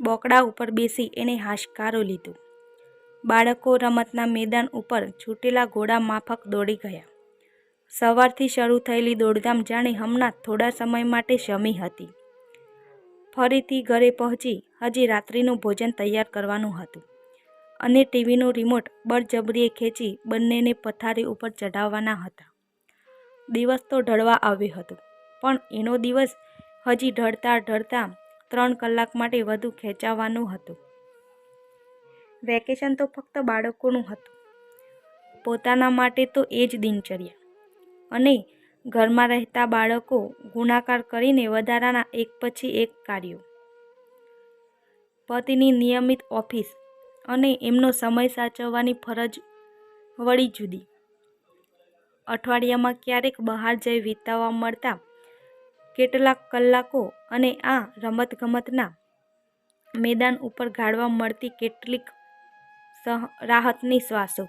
બોકડા ઉપર બેસી એણે હાશકારો લીધો. બાળકો રમતના મેદાન ઉપર છૂટેલા ઘોડા માફક દોડી ગયા. સવારથી શરૂ થયેલી દોડધામ જાણે હમણાં થોડા સમય માટે શમી હતી. ફરીથી ઘરે પહોંચી હજી રાત્રિનું ભોજન તૈયાર કરવાનું હતું અને ટીવીનું રિમોટ બળજબરીએ ખેંચી બંનેને પથારી ઉપર ચઢાવવાના હતા. દિવસ તો ઢળવા આવ્યો હતો, પણ એનો દિવસ હજી ઢળતા 3 કલાક માટે વધુ ખેંચાવાનું હતું. વેકેશન તો ફક્ત બાળકોનું હતું. પોતાના માટે તો એ જ દિનચર્યા. અને ઘરમાં રહેતા બાળકો ગુણાકાર કરીને વધારાના એક પછી એક કાર્યો. પતિની નિયમિત ઓફિસ અને એમનો સમય સાચવવાની ફરજ વળી જુદી. અઠવાડિયામાં ક્યારેક બહાર જઈ વિતાવવા મળતા કેટલાક કલાકો અને આ રમતગમતના મેદાન ઉપર ગાળવા મળતી કેટલીક રાહતની શ્વાસો.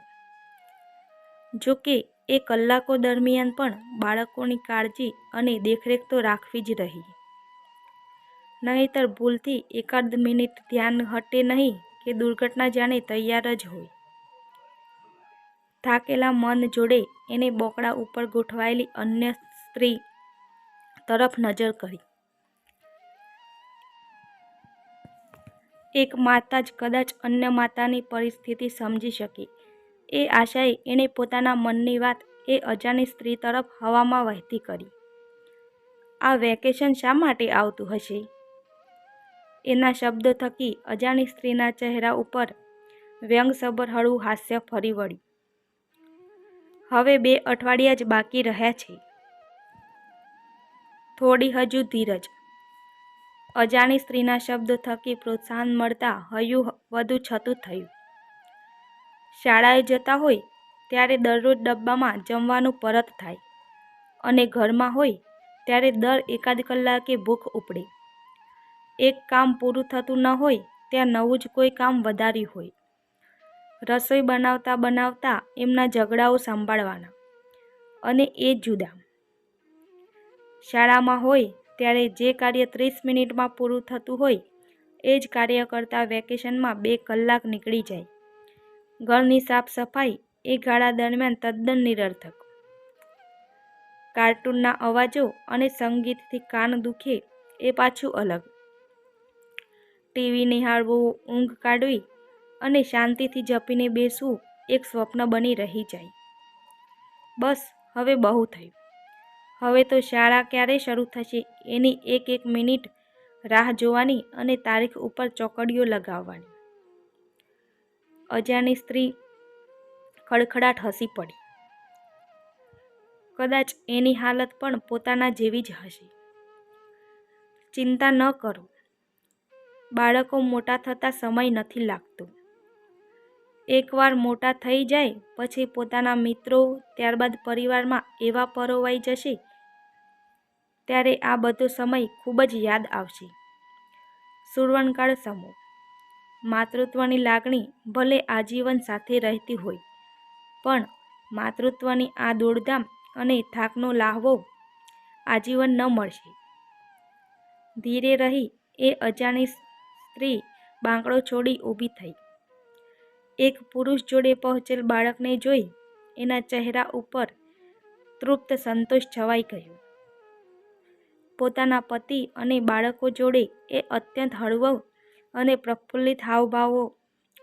જોકે એ કલાકો દરમિયાન પણ બાળકોની કાળજી અને દેખરેખ તો રાખવી જ રહી. નહીંતર ભૂલથી એકાદ મિનિટ ધ્યાન હટે નહીં કે દુર્ઘટના જાણે તૈયાર જ હોય. થાકેલા મન જોડે એને બોકડા ઉપર ગોઠવાયેલી અન્ય સ્ત્રી તરફ નજર કરી. એક માતા જ કદાચ અન્ય માતાની પરિસ્થિતિ સમજી શકે એ આશાએ એણે પોતાના મનની વાત એ અજાણી સ્ત્રી તરફ હવામાં વહેતી કરી. આ વેકેશન શા માટે આવતું હશે? એના શબ્દો થકી અજાણી સ્ત્રીના ચહેરા ઉપર વ્યંગસભર હળવું હાસ્ય ફરી વળ્યું. હવે 2 અઠવાડિયા જ બાકી રહ્યા છે. થોડી હજુ ધીરજ. અજાણી સ્ત્રીના શબ્દો થકી પ્રોત્સાહન મળતા હૈયું વધુ છતું થયું. શાળાએ જતા હોય ત્યારે દરરોજ ડબ્બામાં જમવાનું પરત થાય અને ઘરમાં હોય ત્યારે દર એકાદ કલાકે ભૂખ ઉપડે. એક કામ પૂરું થતું ન હોય ત્યાં નવું જ કોઈ કામ વધાર્યું હોય. રસોઈ બનાવતા એમના ઝઘડાઓ સંભાળવાના અને એ જુદા. શાળામાં હોય ત્યારે જે કાર્ય 30 મિનિટમાં પૂરું થતું હોય એ જ કાર્ય કરતા વેકેશનમાં 2 કલાક નીકળી જાય. ઘરની સાફ સફાઈ એ ગાળા દરમિયાન તદ્દન નિરર્થક. કાર્ટૂનના અવાજો અને સંગીતથી કાન દુખે એ પાછું અલગ. ટીવી નિહાળવું, ઊંઘ કાઢવી અને શાંતિથી જપીને બેસવું એક સ્વપ્ન બની રહી જાય. બસ હવે બહુ થયું. હવે તો શાળા ક્યારે શરૂ થશે એની એક મિનિટ રાહ જોવાની અને તારીખ ઉપર ચોકડીઓ લગાવવાની. અજાણી સ્ત્રી ખડખડાટ હસી પડી. કદાચ એની હાલત પણ પોતાના જેવી જ હશે. ચિંતા ન કરો. બાળકો મોટા થતા સમય નથી લાગતો. એકવાર મોટા થઈ જાય પછી પોતાના મિત્રો ત્યારબાદ પરિવારમાં એવા પરોવાઈ જશે ત્યારે આ બધો સમય ખૂબ જ યાદ આવશે. સુરવણકાળ સમો. માતૃત્વની લાગણી ભલે આજીવન સાથે રહેતી હોય, પણ માતૃત્વની આ દોડધામ અને થાકનો લાહવો આજીવન ન મળશે. ધીરે રહી એ અજાણી સ્ત્રી બાંકડો છોડી ઊભી થઈ. એક પુરુષ જોડે પહોંચેલ બાળકને જોઈ એના ચહેરા ઉપર તૃપ્ત સંતોષ છવાઈ ગયો. પોતાના પતિ અને બાળકો જોડે એ અત્યંત હળવો અને પ્રફુલ્લિત હાવભાવો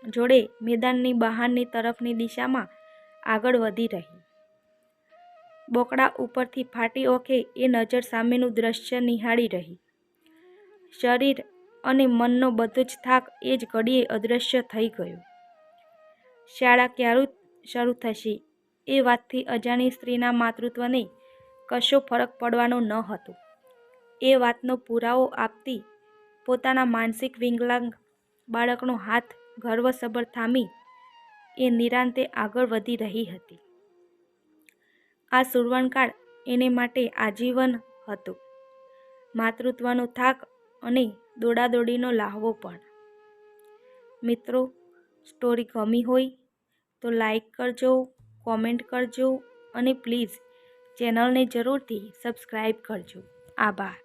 જોડે મેદાનની બહારની તરફની દિશામાં આગળ વધી રહી. બોકડા ઉપરથી ફાટી ઓખે એ નજર સામેનું દ્રશ્ય નિહાળી રહી. શરીર અને મનનો બધો જ થાક એ જ ઘડીએ અદૃશ્ય થઈ ગયો. શાળા ક્યારે શરૂ થશે એ વાતથી અજાણી સ્ત્રીના માતૃત્વને કશો ફરક પડવાનો ન હતો. એ વાતનો પુરાવો આપતી પોતાના માનસિક વિકલાંગ બાળકનો હાથ ગર્વસભર થામી એ નિરાંતે આગળ વધી રહી હતી. આ સુરવણકાળ એને માટે આજીવન હતો. માતૃત્વનો થાક અને દોડાદોડીનો લાહવો પણ. મિત્રો, સ્ટોરી ગમી હોય તો લાઈક કરજો, કોમેન્ટ કરજો અને પ્લીઝ ચેનલને જરૂરથી સબસ્ક્રાઈબ કરજો. આભાર.